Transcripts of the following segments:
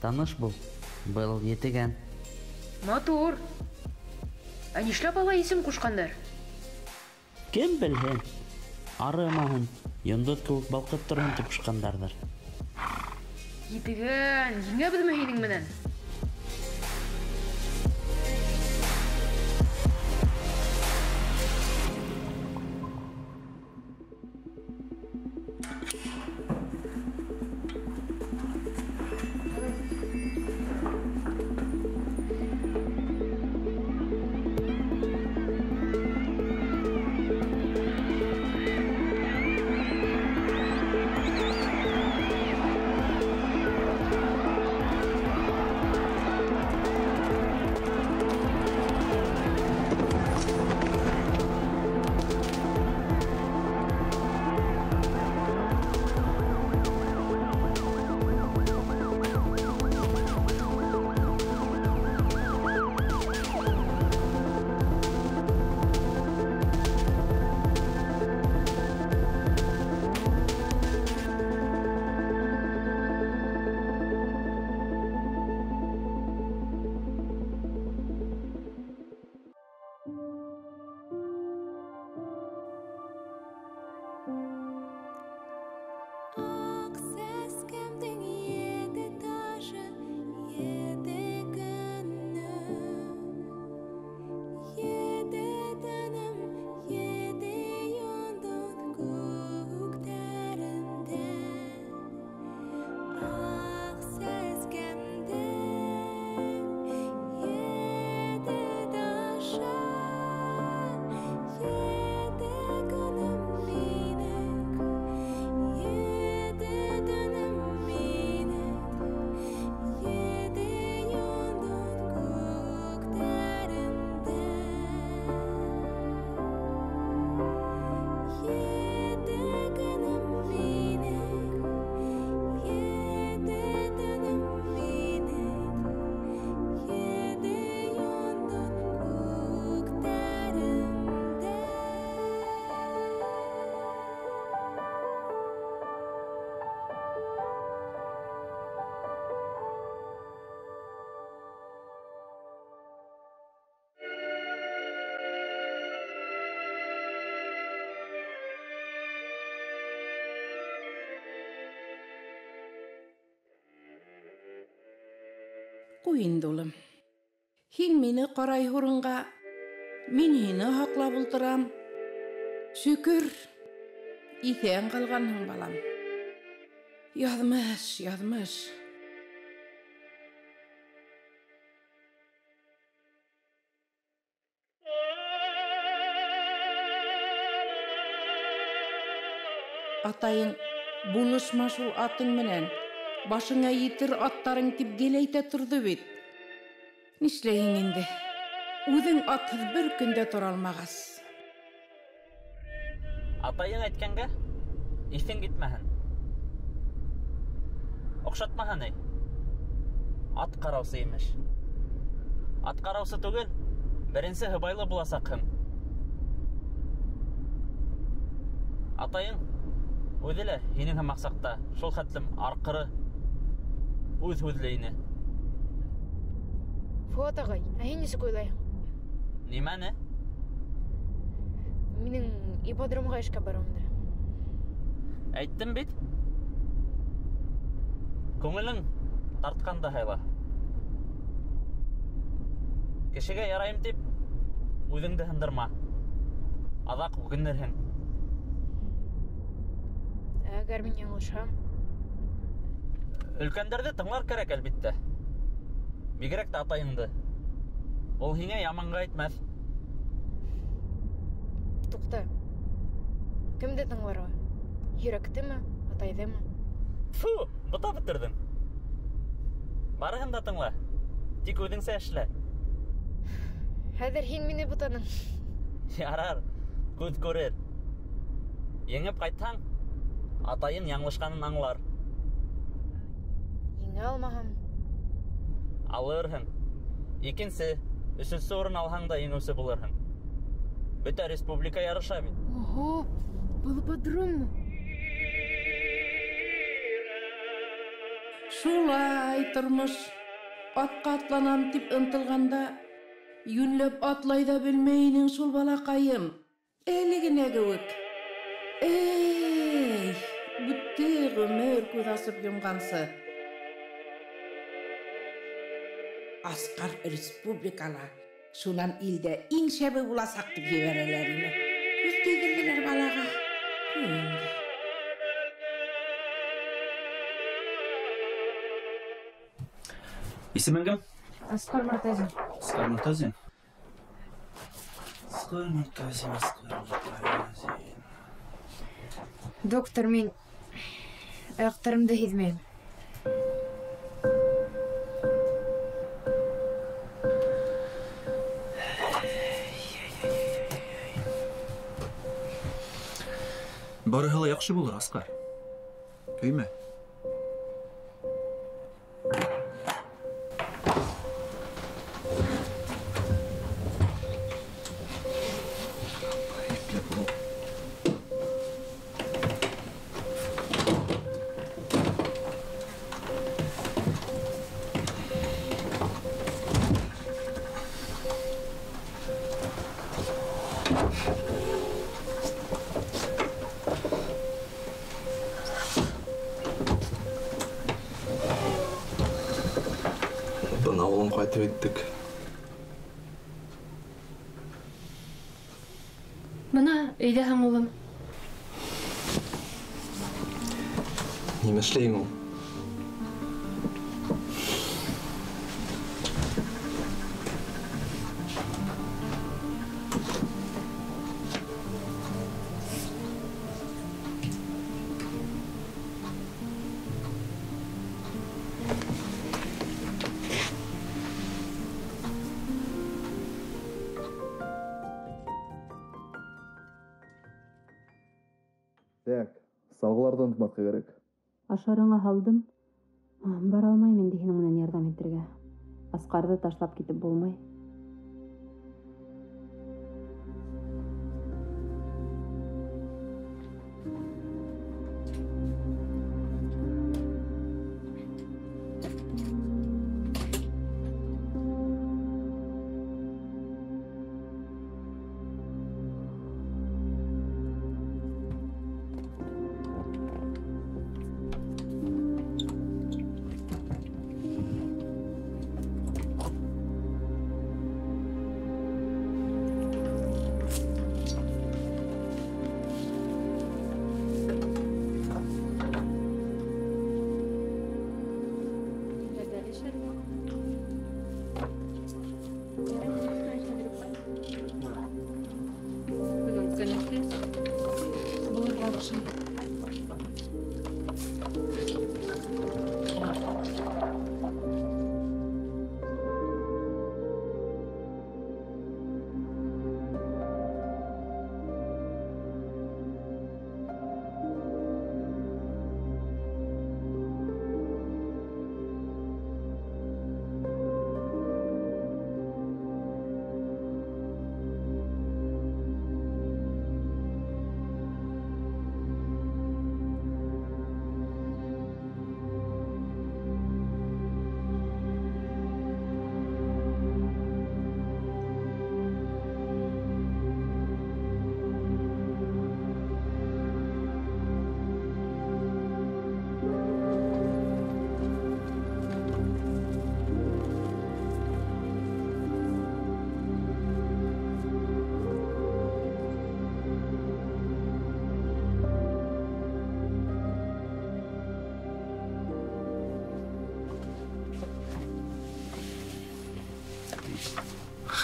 Таныш бул. Был етеген. Матур. Ә нишләп алай исем кушкандар? Кем белһен? Арымаһын, йондоз кеүек балкып торһын дип кушкандарҙыр. Етеген, ниңә белмәйһең менән? Куй инде, улым. Һин мине ҡарай һурынға, мин һине һаҡлап ултырам. Шөкөр, иҫән ҡалғанһың, балам. Яҙмыш, яҙмыш. Атайың булышма шул атың менән. Башыңа етер аттарың тип гел әйтә торҙо бит. Нишләйһең инде? Үҙең атһыҙ бер көндә тора алмағас. Атайың әйткәнгә, иҫең китмәһен. Оҡшатмаһын, эй. Ат ҡараусы имеш. Ат ҡараусы түгел, беренсе һыбайлы буласаҡһың. Атайың үҙе лә һинең һымаҡ саҡта шул хәтлем арҡыры, үҙ һүҙле ине. Фуат ағай, ә һин нисек уйлайһың? Нимәне? Минең ипподромға эшкә барыуымды. Әйттем бит. Күңелең тартҡанды һайла. Кешегә ярайым тип, үҙеңде һындырма. Аҙаҡ үкенерһең. Әгәр мин яңылышһам? Өлкәндәрҙе тыңлар кәрәк, әлбиттә. Бигерәк тә атайыңды. Ул һиңә яманға әйтмәҫ. Туҡта. Кемде тыңларға? Йөрәктеме, атайҙымы? Фу, бота бөтөрҙөң. Барыһын да тыңла. Тик үҙеңсә эшлә. Хәҙер һин мине бутаның. Ярар, күҙ күрер. Еңеп ҡайтһаң, атайың яңлышҡанын аңлар. Еңә алмаһам? Алырһың. Икенсе, өсөнсө урын алһаң да еңеүсе булырһың. Бөтә республика ярыша бит. Ого, был ипподроммы? Шулай тормыш. Атқа атланам тип ынтылғанда, юнләп атлай да белмәйнең шул балақайым. Әле генә кеүек. Эй, бүтте гомер күз асып йомгансы. Аскар республикала. Шунан илдә иң шәбе буласак дип җибәрәләр ине. Күз тигерделәр балага. Исемең кем? Аскар Мортазин. Аскар Мортазин. Аскар Мортазин. Доктор, мин аяктарымды һизмәйм. Барыһы ла яхшы булыр, Аскар. Көймә. Ауылын қайтып еттік. Мына өйдәһең улым. Неме эшлейң ул? Так, салгыларды онтмакка керек. Ашарыңа һалдым. Бара алмайм инде һинең менән ярдәм итәргә. Аскарды ташлап китеп булмай.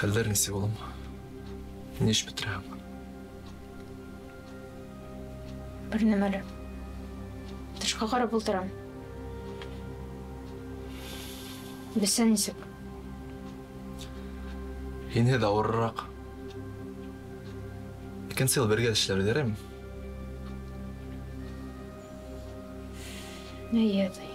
Хәлләр нисек улым? Не эш бетерәм? Бер нәмәле. Тышка карап ултырам. Бесән нисек? Һине дә авыррак. Икенче ел бергә эшләр идерем. Әйе, әй.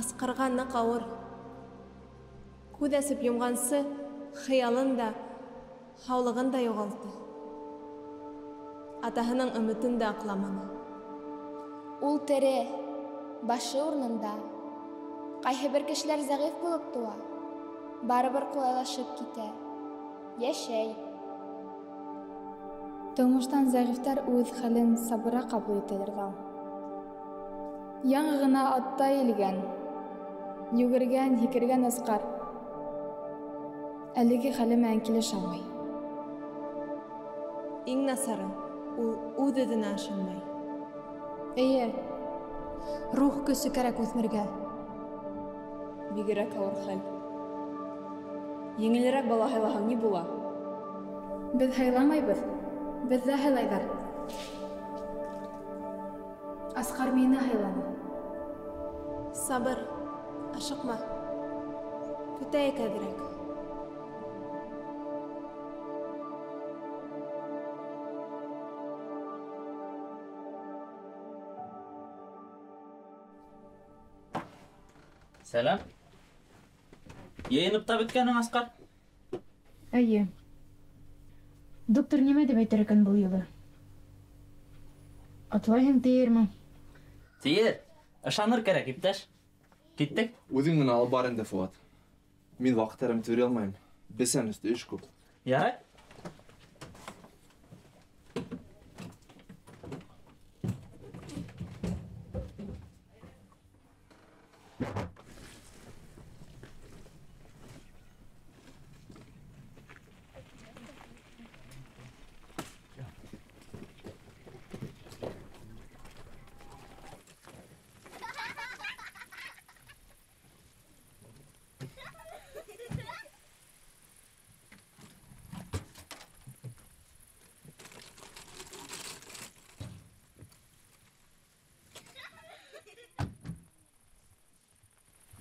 Аскарга нык авыр. Күҙ асып йомғансы, хыялын да, һаулығын да юғалты. Атаһының өмөтөн дә аҡламаны. Ул тере, башы урынында. Ҡайһы бер кешеләр зәғиф булып туа. Барыбер ҡулайлашып китә. Йәшәй. Тормоштан зәғифтәр үҙ хәлен сабыра ҡабул итәлер ҙа. Яңы ғына атта илгән, йүгергән, һикергән Асҡар. Әлеге хәле менән килешә алмай. Иң насары, ул үҙ-үҙенә ышанмай. Эйе, рух көсө кәрәк үҫмергә. Бигерәк ауыр хәл. Еңелерәк бала һайлаһаң ни була? Беҙ һайламайбыҙ, беҙҙә һайлайҙар. Асҡар мине һайланы. Сабыр, ашыҡма. Көтәйек әҙерәк. Сәлам. Йыйынып та бөткәнең, Асҡар? Эйе. Доктор нимә дип әйтер икән был юлы? Атлайһың тиерме? Тиер. Ышаныр кәрәк, иптәш. Киттек. Үҙең генә алып бар инде, Фыуат. Мин ваҡыттарымды түре алмайым. Бесән өҫтө эш күп. Ярай.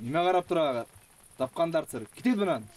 Нимә ҡарап торағыҙ? Тапҡандарсыр. Китегеҙ бынан.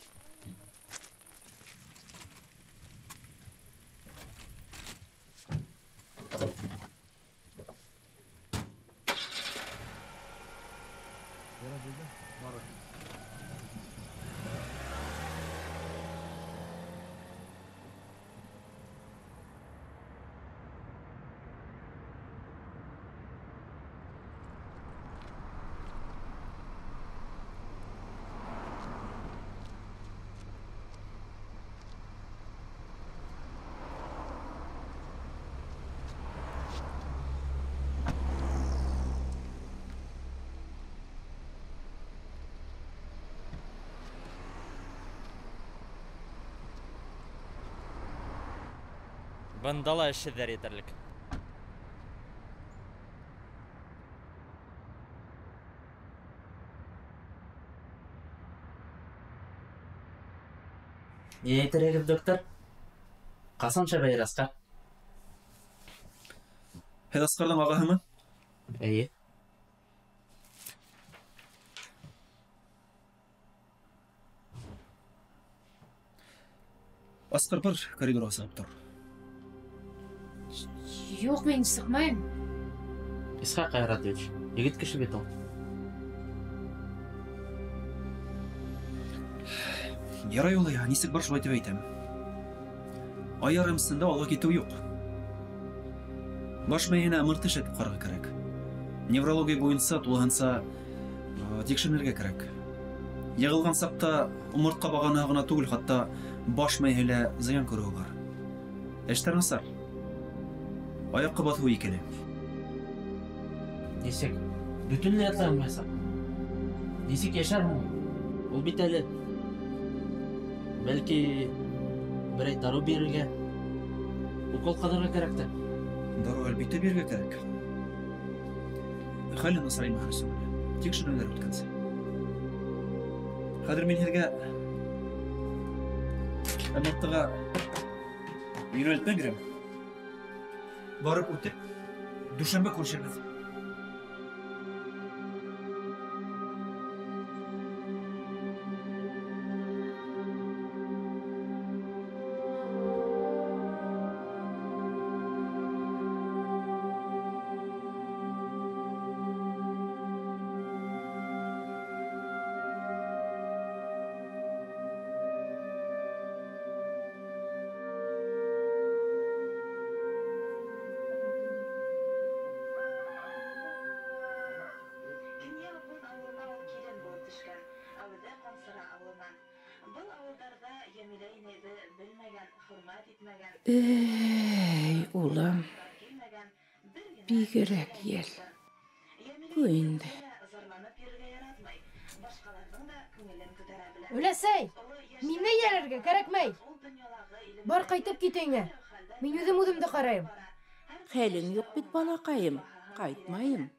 Бында ла эшһеҙҙәр етерлек. Ни әйтерегеҙ, доктор? Ҡасан шәбәйер Асҡар? Һеҙ Асҡарҙың ағаһымы? Эйе. Асҡар, бар коридорға сығып тор. Юҡ, мин сыҡмайым. Исхаҡ Айратович, егет кеше бит ул. Ярай улай, нисек бар шулай тип әйтәм. Ай ярымсында алға китеү юҡ. Баш мейенә ымырты шәтеп ҡарарға кәрәк. Неврология буйынса тулыһынса тикшерергә кәрәк. Йығылған саҡта умыртҡа бағанаһы ғына түгел, хатта баш мейеһе лә зыян күреүе бар. Эштәр насар. Аяҡҡа баҫыуы икеле. Нисек? Бөтөнләй атлай алмайсаҡ. Нисек йәшәр һуң? Ул бит әле... Бәлки... берәй дарыу бирергә, укол ҡаҙырға кәрәктер. Дарыу әлбиттә бирергә кәрәк. Хәле насараймы әле сүгелә. Тикшеренүҙәр үткәнсе. Хәҙер мин һеҙгә... МТ-ға... йүнәлтмә бирәм. Барып үтеп, дүшәмбе күрешербеҙ. Эй, улам. Бигерәк ел. Көйінді. Өләсәй, мине йәрергә кәрәкмәй. Бар кайтып китеңә. Мин үҙемде ҡарайым. Хәлең юк бит, балаҡайым. Ҡайтмайым.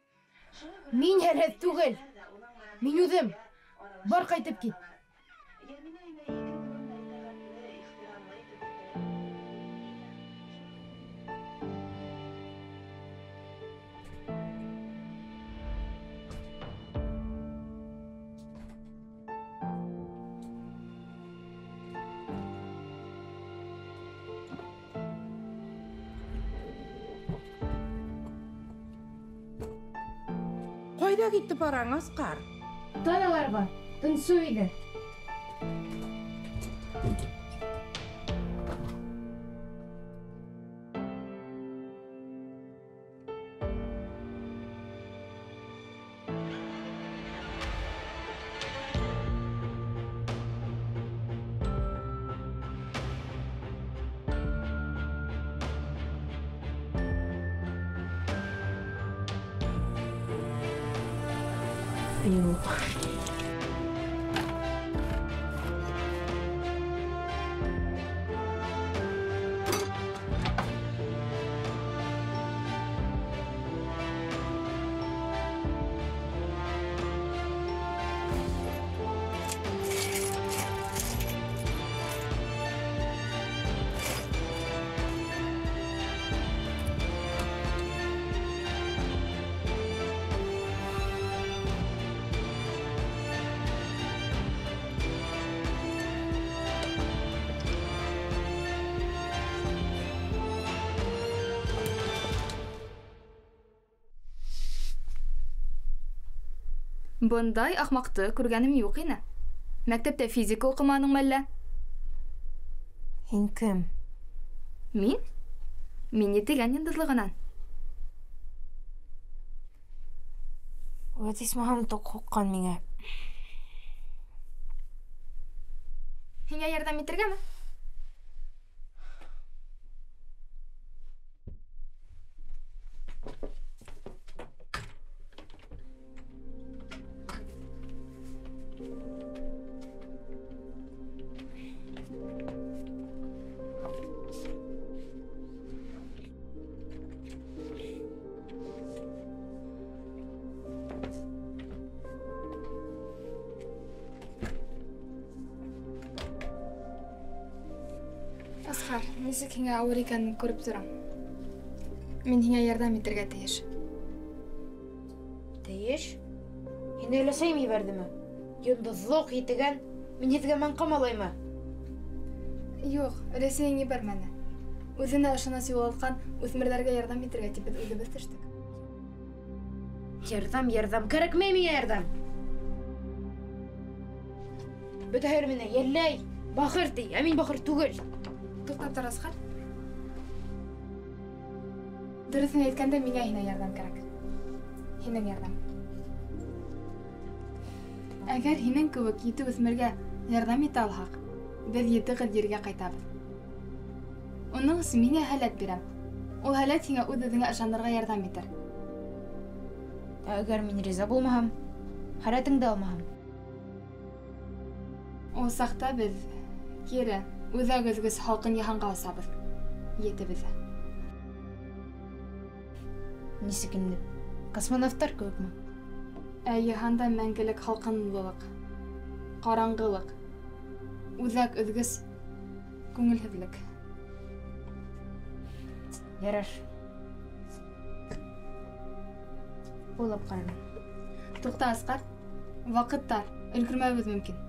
Мин һәләт түгел. Мин үҙем. Бар кайтып кит. Ҡайҙа китте бараң, Асҡар? Таналарға, тынсу иде. Юҡ. Бындай ахмаҡты күргәнем юҡ ине. Мәктәптә физика уҡыманыңмы әллә? Һин кем? Мин? Мин етегән йондоҙлығынан. Исмаһам тоҡ һуҡҡан миңә. Һиңә ярҙам итергәме? Асҡар, нисек һиңә ауыр икәнен күреп торам. Мин һиңә ярҙам итергә тейеш. Тейеш? Һине өләсәйем ебәрҙеме? Йондоҙлоҡ етегән, мин һеҙгә маңҡамалаймы? Юҡ, өләсәйең ебәрмәне. Үҙенә ышаныс юғалтҡан үҫмерҙәргә ярҙам итергә тип беҙ үҙебеҙ төштөк. Ярҙам, кәрәкмәй миңә ярҙам. Бөтәһе мине йәлләй, бахыр ти, ә мин бахыр түгел. Туҡтап тор, Асҡар. Дөрөҫөн әйткәндә, миңә һинә ярҙам кәрәк. Һинең ярҙам. Әгәр һинең кеүек ете үҫмергә ярҙам итә алһаҡ, беҙ 7 ҡыҙ ергә ҡайтабыҙ. Уның өсөн миңә һәләт бирәм. Ул һәләт һиңә үҙ-үҙеңә ышанырға ярҙам итер. Әгәр мин риза булмаһам, һәләтеңде алмаһам. Ул саҡта беҙ кире үҙәк өҙгөс һалҡын йыһанға осабыҙ. Етебеҙ. Нисек инде? Космонавтар кеүекме? Ә йыһанда мәңгелек һалҡынлылык, ҡараңғылык, үҙәк өҙгөс күңелһеҙлек. Ярар. Уйлап ҡараным. Туҡта, Асҡар. Ваҡыт тар, өлгөрмәүебеҙ мөмкин.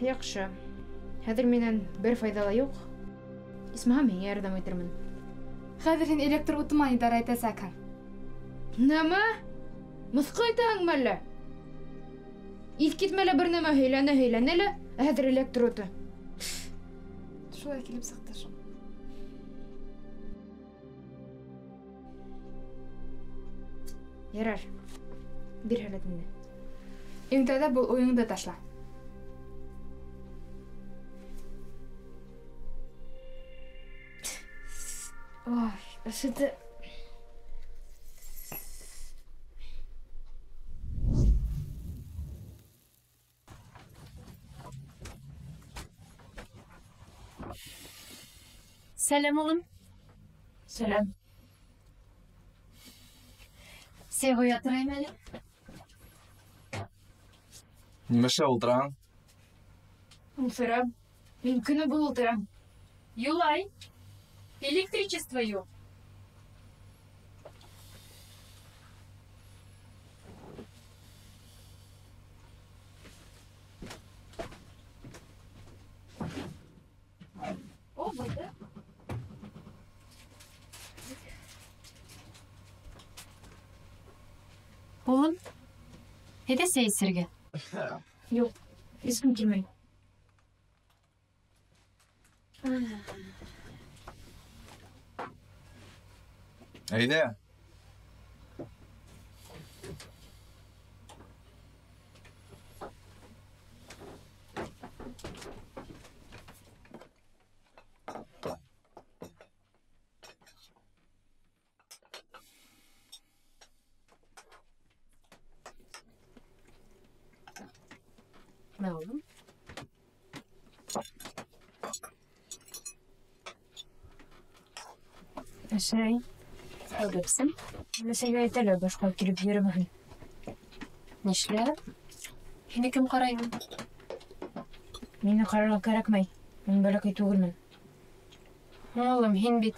Яҡшы. Хәҙер минән бер файҙа ла юҡ. Исмаһам, һиңә ярҙам итермен. Хәҙер һин электр утыман идара итәсәкһең. Нәмә? Мыҫҡа итәһеңме әллә? Иҫ китмәлә бер нәмә һөйләнә лә, ә хәҙер электр уты. Шулай килеп сыҡты шул. Ярар. Бир һәләтеңде. Иң бұл ойыңды ташла. Ой, ышыты... Сәлем, улым. Сәлем. Сен қоя тұрайым әлі? Немеше олдыран? Сырам. Мен күні бұл отырам. Юлай, электричество yok. О, burada. Oğlum, ne de seyirge? Yok, eskім келмейді. Әйде. Ne oğlum? Şey, Öldürsün. mesela yeterli başka girip yürümeyin. Neşle? Yine kim karayım? Meni qararga kerakmay. Men balakay tug'ilman. Oğlum, hin bit.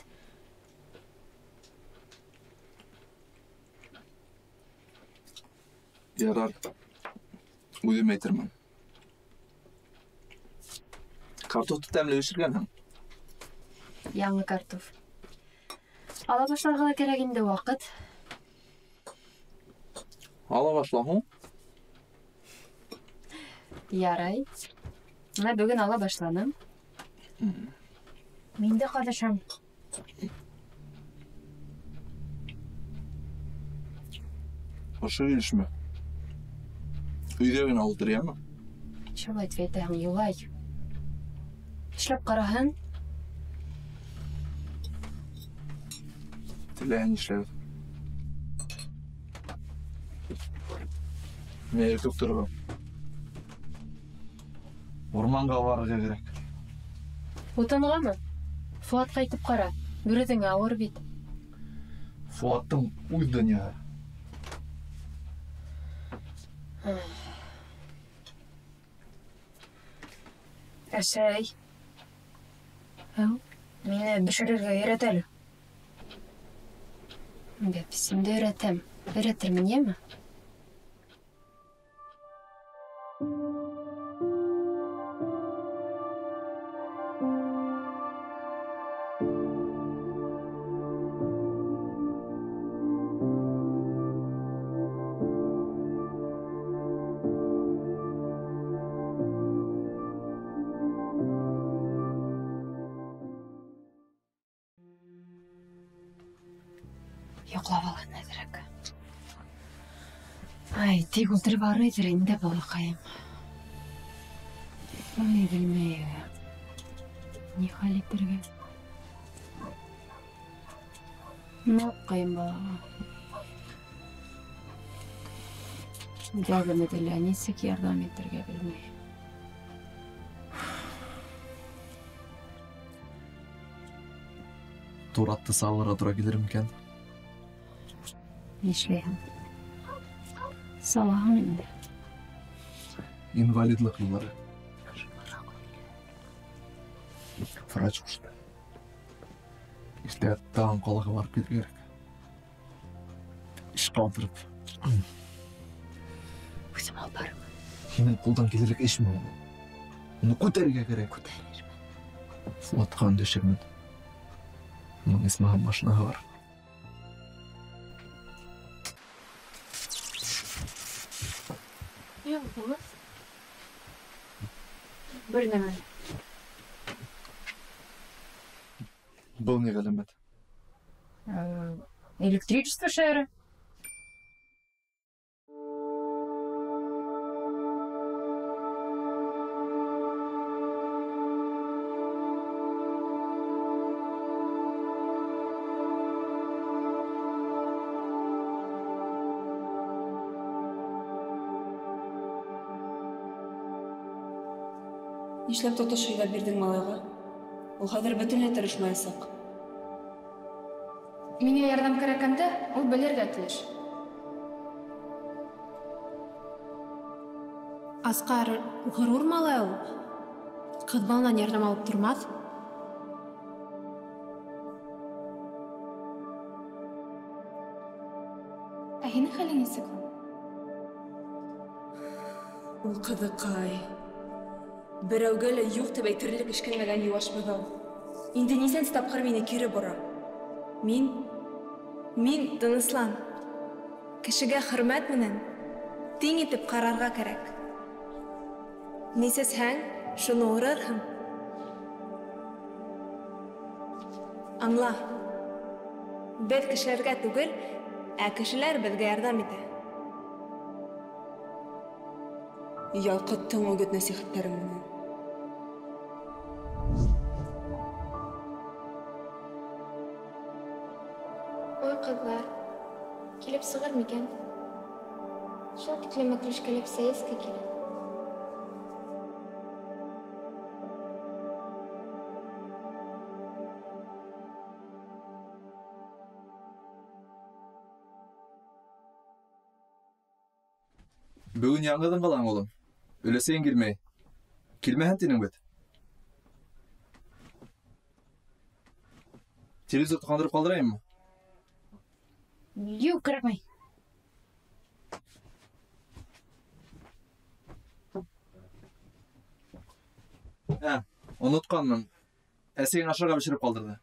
Ярар. Өзім әйтірмін. Картофты тәмле өшіргенің. Яңы картоф. Ала башларға да керек инде вакыт. Ала башлағың? Ярай. Мен бүгін ала башланым. Мен де қадашам. Ошы үйлішмі? Үйдегін алдыр, яма? Шалай тветем, Юлай. Эшләп караһын. Тіләйін ішләді. Мен ертіп тұрғым. Орманға барыға керек. Утынғамы? Фуат қайтып қара. Бүрдің ауыр бит. Фуаттың өз дүния. Әсәй, Ау, мені бішірерге үйрет әлі. бәпсімді өйрәтәм. Өйрәтермен, еме? Йоклап алған әдірек. Ай, тек отырып арыйдыр инде балақайым. Ай, білмейгі. Не хал еттерге? Не қайым балаға? Жарым етілі несек ярдам еттерге білмей. Туратты салыра тұра келерім кен. Нешлейім? Салағым енді. Инвалидлық жылары. Врач ұшты. Еште тағын қолаға барып кету керек. Іш қалдырып. Өзім ал барым. Сенің қолдан келерек ешім ол. Оны көтерге керек. Көтерермін. Фуатқа өндешермін. Оның есмаған машинаға бар. Yok bu. Бір нәмә. Бұл не ғаламет? Электричество шәрі. Нишләп тотыш һөйләп бирдең малайға? Ул хәҙер бөтөнләй тырышмаясаҡ. Миңә ярдәм кәрәкәндә, ул белергә тейеш. Асҡар ғорур малай ул. Ҡыҙ баланан ярдәм алып тормаҫ. Ә һинең хәлең нисек? Ул ҡыҙыҡай. Берәүгә лә юҡ тип әйтерлек эшкинмәгән юаш быҙау. Инде нисәнсе тапҡыр мине кире бора. Мин тыныслан. Кешегә хөрмәт менән тиң итеп ҡарарға кәрәк. Ни сәсһәң, шуны урырһың. Аңла. Беҙ кешеләргә түгел, ә кешеләр беҙгә ярҙам итә. Ялҡыттың үгеҙ нәсихәттәрең менән. Ой, ҡыҙҙар, килеп сығыр микән? Шул тиклем мәтрүшкәләп сәйәскә килә. Бөгөн яңыҙың ҡалаң, улым. Өләсәйең килмәй. Килмәһен тинең бит. Телевизор тоҡандырып ҡалдырайыммы? Юҡ, кәрәкмәй. Онотҡанмын. Әсәйең ашарға бешереп ҡалдырҙы.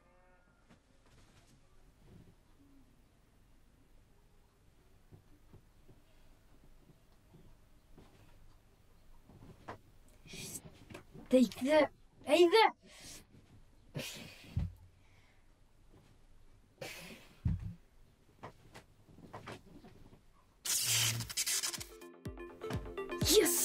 Әйҙә! Yes!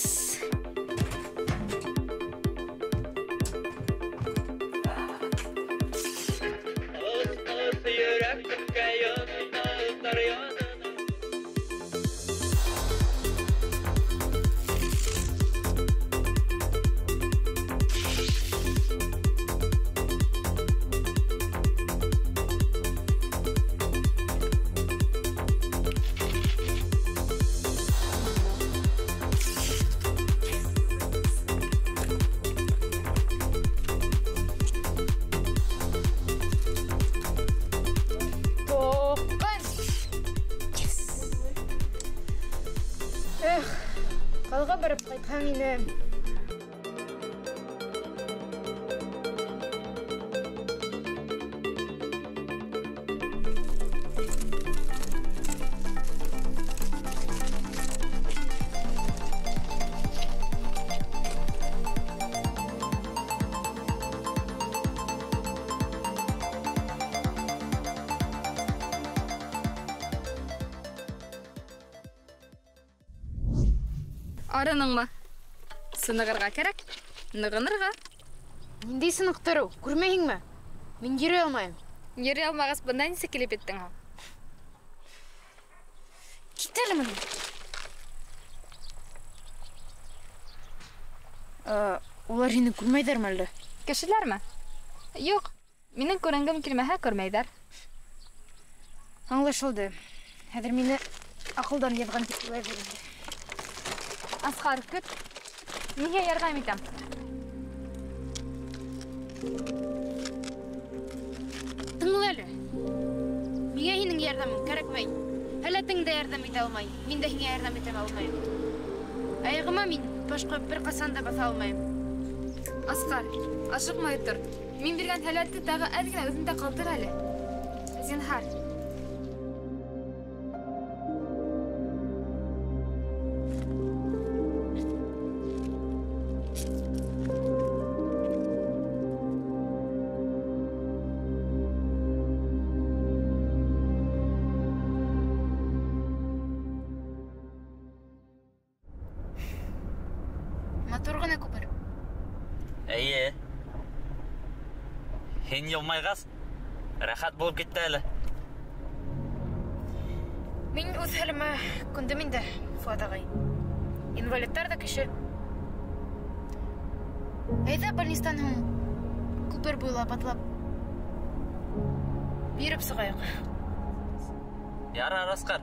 Ҡалға барып ҡайтһаң ине. Арыныңмы? Сынығырға кәрәк, нығынырға. Ниндәй сыныҡтырыу, күрмәйһеңме? Мин йөрөй алмайым. Йөрөй алмағас, бында нисек килеп еттең һуң? Кит әле мында. Улар һине күрмәйҙәрме әллә? Кешеләрме? Юҡ, минең күренгем килмәһә, күрмәйҙәр. Аңлашылды. Хәҙер мине аҡылдан яҙған тип уйлай бирҙе. Асҡар, көт. Миңә ярҙам итәм. Тыңла әле. Миңә һинең ярҙамың кәрәкмәй. Һәләтең дә ярҙам итә алмай. Мин дә һиңә ярҙам итә алмайым. Аяғыма мин башҡа бер ҡасан да баҫа алмайым. Асҡар, ашыҡмай тор. Мин биргән һәләтте тағы әҙ генә үҙендә ҡалдыр әле. Зинһар. Матур ғына күпер. Әйе. Һин йылмайғас, рәхәт булып китте әле. Мин үҙ хәлемә күндем инде, Фуат ағай. Инвалидтар да кеше. Әйҙә больнистан һуң күпер буйлап атлап биреп сығайыҡ. Ярар, Асҡар.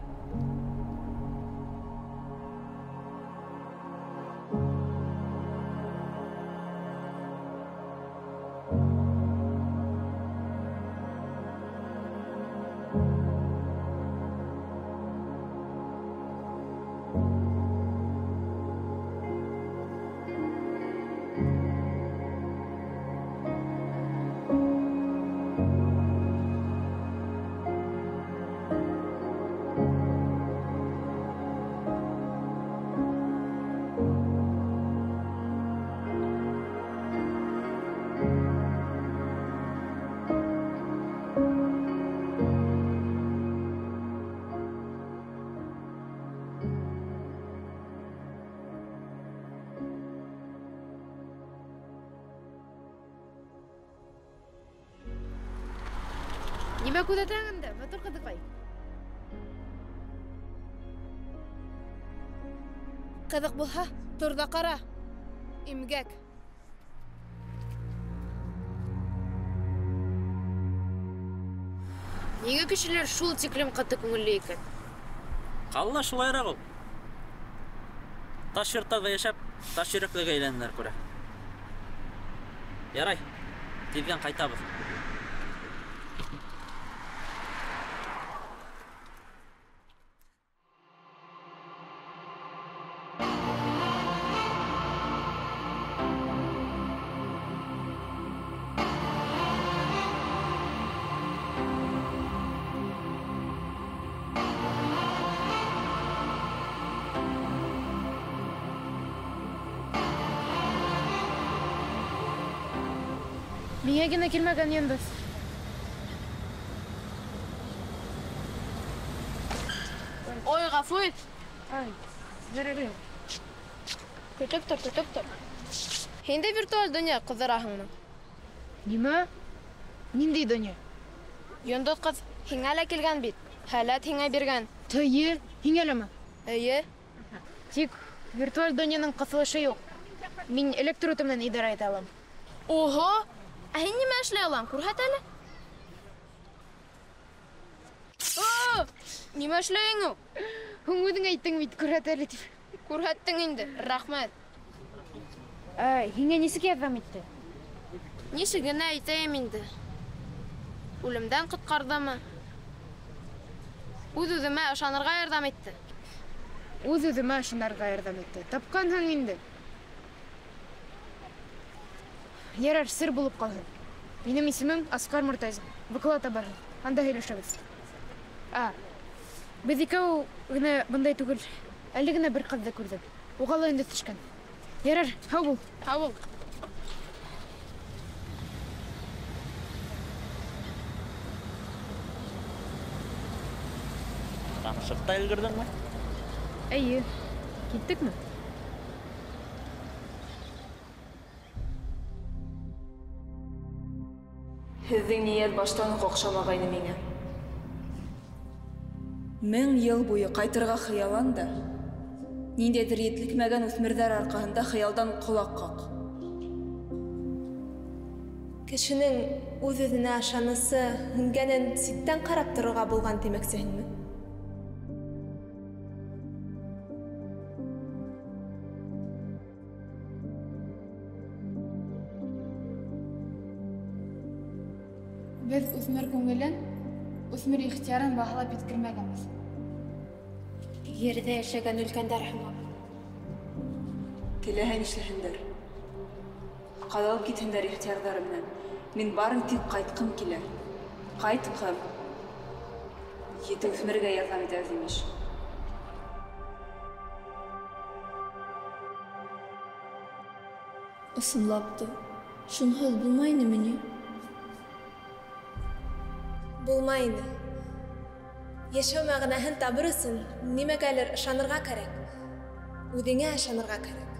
Нимә күҙәтәң инде, матур ҡыҙыҡай? Ҡыҙыҡ булһа, тор ҙа ҡара. Имгәк. Ниңә кешеләр шул тиклем ҡаты күңелле икән? Ҡалла шулайыраҡ ул. Таш йорттарҙа йәшәп, таш йөрәклегә әйләнеләр күрә. Ярай, тиҙҙән ҡайтабыҙ. Миңә генә килмәгән йондоз. Ой, ғафу ит. Көтөп тор. Һин дә виртуаль донъя ҡыҙыраһыңмы? Нимә? Ниндәй донъя? Йондоҙ ҡыҙ һиңә лә килгән бит. Һәләт һиңә биргән. Тәйе, һиңә ләме? Эйе. Тик виртуаль донъяның ҡыҫылышы юҡ. Мин электроту менән идара итә алам. Ого! Ә һин нимә эшләй алам? Күрһәт әле. Нимә эшләйең ул? Һуң үҙең әйттең бит, күрһәт әле тип. Күрһәттең инде, рәхмәт. Һиңә нисек ярҙам итте? Нисек генә әйтәйем инде. Үлемдән ҡотҡарҙымы? Үҙ-үҙемә ышанырға ярҙам итте. Үҙ-үҙемә ышанырға ярҙам итте. Тапҡанһың инде. Ярар, сер булып ҡалһын. Минең исемем Асҡар Мортазин. Выклад барһын. Анда һөйләшәбеҙ. Беҙ икәү генә бындай түгел. Әле генә бер ҡыҙҙы күрҙем. Уға ла инде төшкән. Ярар, һау бул. Һау бул. Танышып та өлгөрҙөңмө? Эйе. Киттекме? Һеҙҙең ниәт баштан уҡ оҡшамағайны миңә. 1000 йыл буйы ҡайтырға хыялан да, ниндәйҙер етлекмәгән үҫмерҙәр арҡаһында хыялдан ҡолаҡ ҡаҡ. Кешенең үҙ-үҙенә ышанысы һүнгәнен ситтән ҡарап торорға булған тимәксеһеңме? Беҙ үҫмер күңелен, үҫмер ихтиярын баһалап еткермәгәнбеҙ. Ерҙә йәшәгән өлкәндәр һымаҡ. Теләһә нишләһендәр. Ҡаҙалып китһендәр ихтиярҙары менән. Мин барын тик ҡайтҡым килә. Ҡайтҡым. Ете үҫмергә ярҙам итәбеҙ имеш. Ысынлап та, шунһыҙ булмайнымы ни? Булмайны. Йәшәү мәғәнәһен табыр өсөн нимәгәлер ышанырға кәрәк. Үҙеңә ышанырға кәрәк.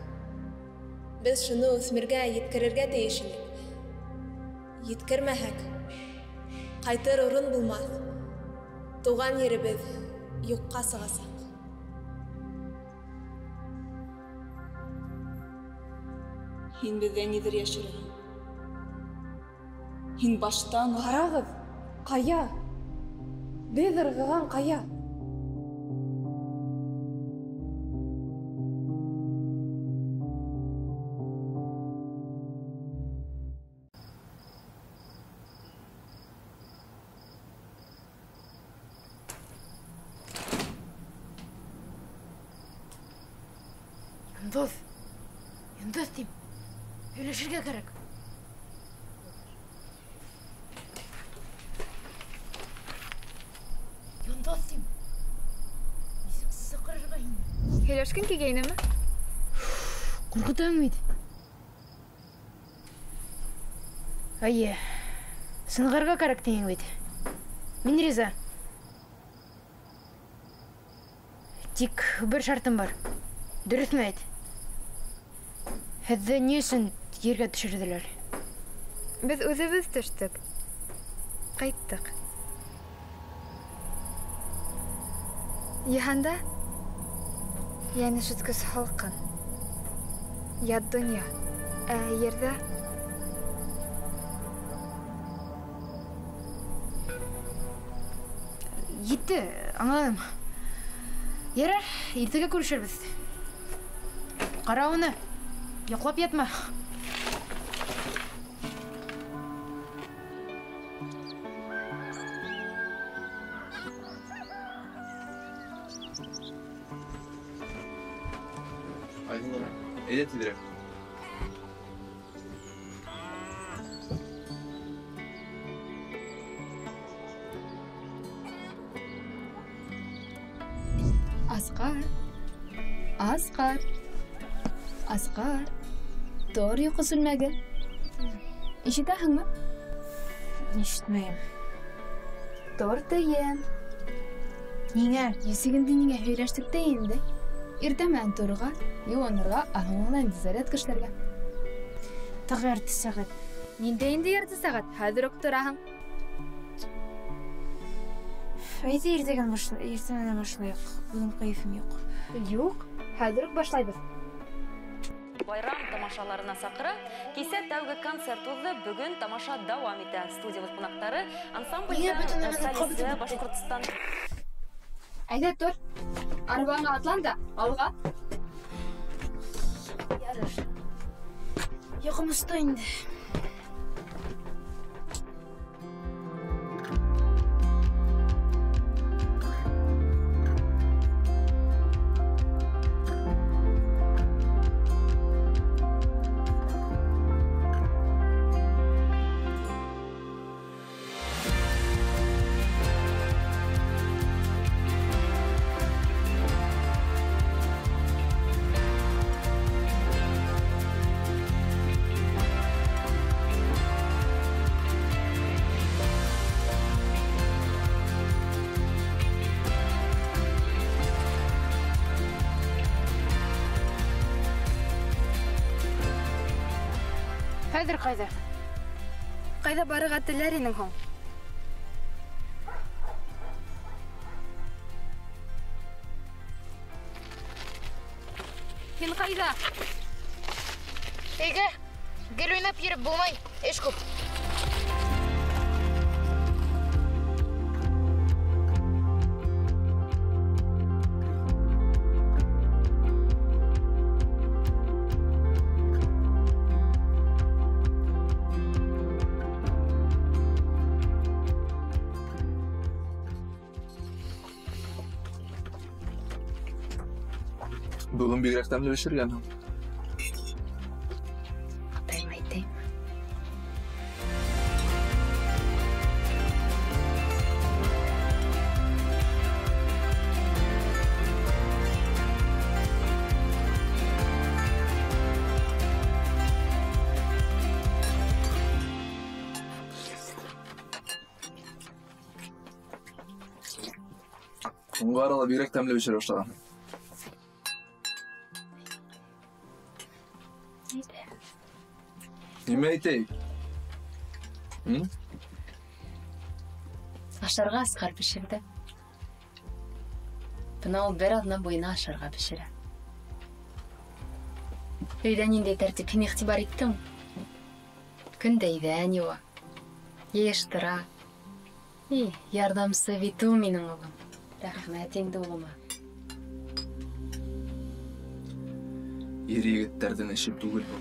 Беҙ шуны үҫмергә еткерергә тейеш инек. Еткермәһәк, ҡайтыр урын булмаҫ. Тыуған еребеҙ юҡҡа сығасаҡ. Һин беҙҙән ниҙер йәшерәһең. Һин баштан... Ҡарағыҙ, ҡая? Беҙ ырғыған ҡая? Йондоҙ тим. Һөйләшергә кәрәк. Йондоҙ тим. Нисек саҡырырға һине? Һөйләшкең килгәйнеме? Ҡурҡытаң бит. Айе. Сынғарға кәрәк тиң бит. Мин риза. Тик бер шартым бар. Дөрөҫмө әйт? Һеҙҙе ни өсөн ергә төшөрҙөләр? Беҙ үҙебеҙ төштөк. Ҡайттык. Йыһанда йәне шөткөс һалҡын. Ят донъя. Ә ерҙә Етте, аңладым. Ярар, иртәгә күрешербеҙ. Ҡара уны. Йоҡлап ятма. Айдын, әйдә тиҙерәк. Асҡар, тор йоҡо сүлмәге. Ишетәһеңме? Ишетмәйем. Тор тейен. Ниңә? Йөсөгөндө ниңә һөйләштек тә инде. Иртә менән торорға, йыуанырға, аһыңлы зарядка эшләргә. Тағы ярты сәғәт. Ниндәй инде ярты сәғәт? Хәҙер үк тораһың. Әйҙә иртәгән башлайыҡ. Бөгөн кәйефем юҡ. Юҡ, хәҙер үк башлайбыҙ. Байрам тамашаларына саҡыра. Кисә тәүге концерт уҙҙы, бөгөн тамаша дауам итә. Студиябыҙ ҡунаҡтары ансамблдән солисты Башҡортостан. Әйҙә тор. Арбаңа атлан да, алға. Ярар. Йоҡом оста инде. Хәҙер ҡайҙа? Ҡайҙа барырға теләр инең һуң? Һин ҡайҙа? Әйгә, гел уйнап йөрөп булмай, эш күп. Bugün bigерәк тәмле бешергәнһең. Атайым. Уңға арала бигерәк тәмле бешере башлаған. Нимә әйтәйек? Ашарға Асҡар бешерҙе. Бына ул бер аҙна буйына ашарға бешерә. Өйдә ниндәй тәртипен игътибар иттең? Көндәйҙән юа. Йыйыштыра. Ярдамсы бит ул минең улым. Рәхмәт инде улыма. Ир егеттәрҙең эше түгел бу.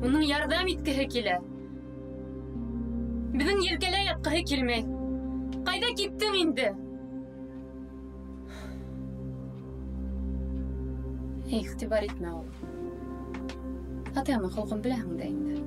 Уның ярдәм иткеһе килә. Беҙҙең елкәлә ятҡыһы килмәй. Ҡайҙа киттең инде? Иғтибар итмә ул. Атайымның холҡон беләһең дә инде.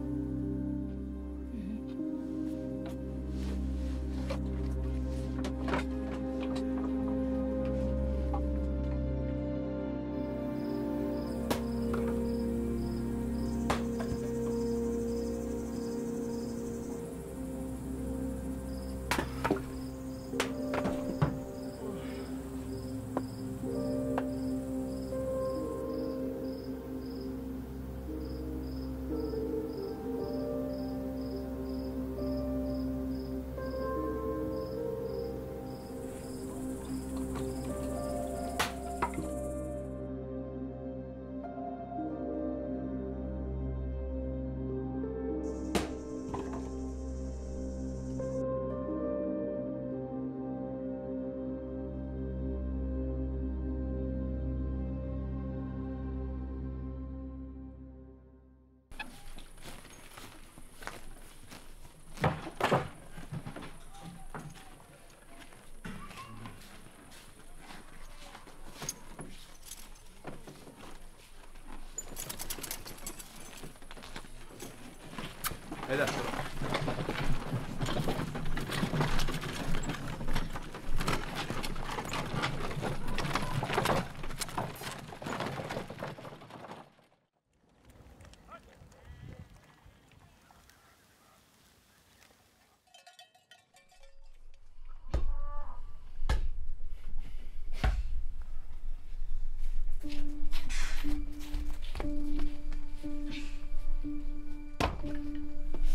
Әйдә.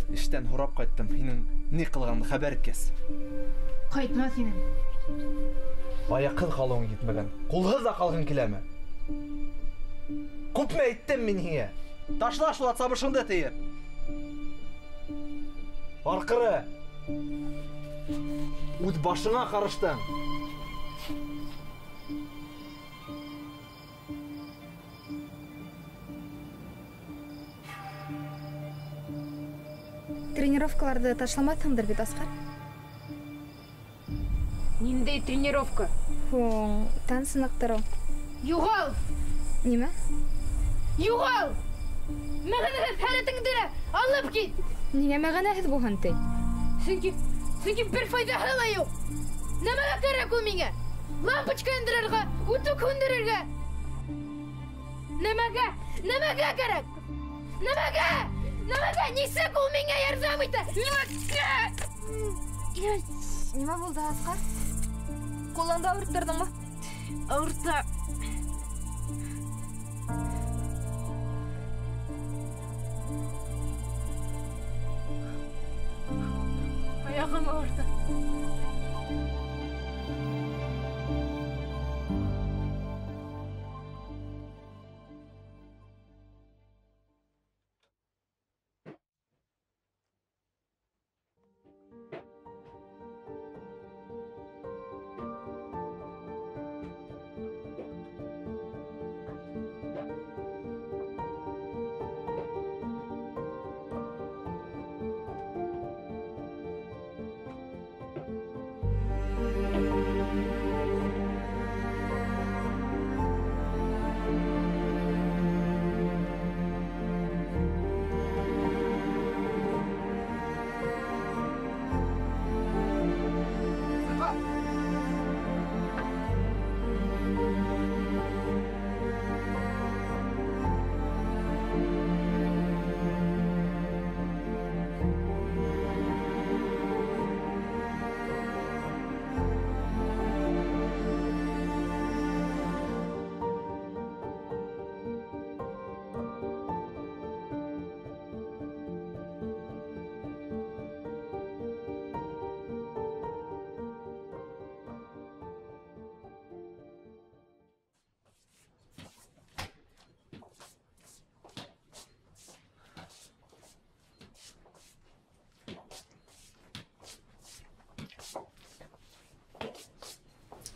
Эштән һорап ҡайттым. Һинең ни ҡылғанды хәбәр иткәс. Ҡайтма синең. Аяҡһыҙ ҡалыуың етмәгән. Ҡулһыҙ ҙа ҡалғың киләме? Күпме әйттем мин һиңә? Ташла шул сабышыңды тейеп. Арҡыры. Үҙ башыңа ҡарыштың. Тренировкаларды ташламаҫһыңдыр бит, Асҡар? Ниндәй тренировка? Һуң, тән сыныҡтырыу. Юғал! Нимә? Юғал! Мәғәнәһеҙ һәләтеңде лә алып кит! Ниңә мәғәнәһеҙ булһын ти? Сөнки бер файҙаһы ла юҡ. Нәмәгә кәрәк ул миңә? Лампочка яндырырға, утык һүндерергә. Нәмәгә кәрәк? Нәмәгә? Нисек ул миңә ярҙам итә? Нимә булды, Асҡар? Ҡулыңды ауырттырҙыңмы? Ауырта. Аяғым ауырта.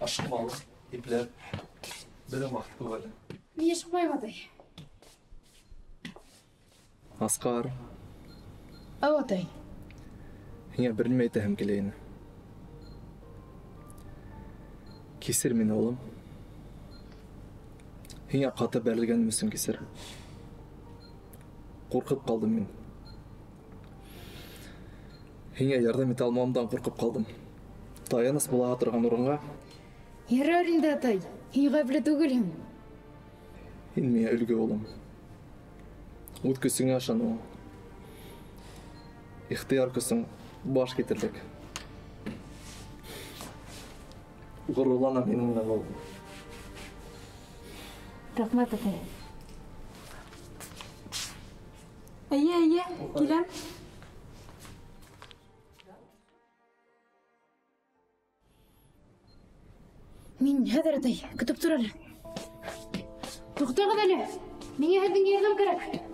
Ашықмалы, иплер. Бір вақыт көбелі. Мен шықпаймын атай. Асқар, Ау атай. Хиңа бір неме айтайым келейін. Кесір мен олым. Хиңа қаты бәрілген мүсін кесір. Қорқып қалдым мен. Хиңа ярдам ете алмамдан қорқып қалдым. Таяныс бола атырған орынға. Ярар инде атай. Хиңа біле түгілім. Хин мен үлгі олым. Өткісіңе ашану. Ихтияр күсің баш кетірлік. Ғұрулана менің болдым. Рахмат атай. Әйе, келем. Мен хәҙер атай, көтөп тор әле. Туҡтағыҙ әле. Миңә һеҙҙең ярҙам кәрәк.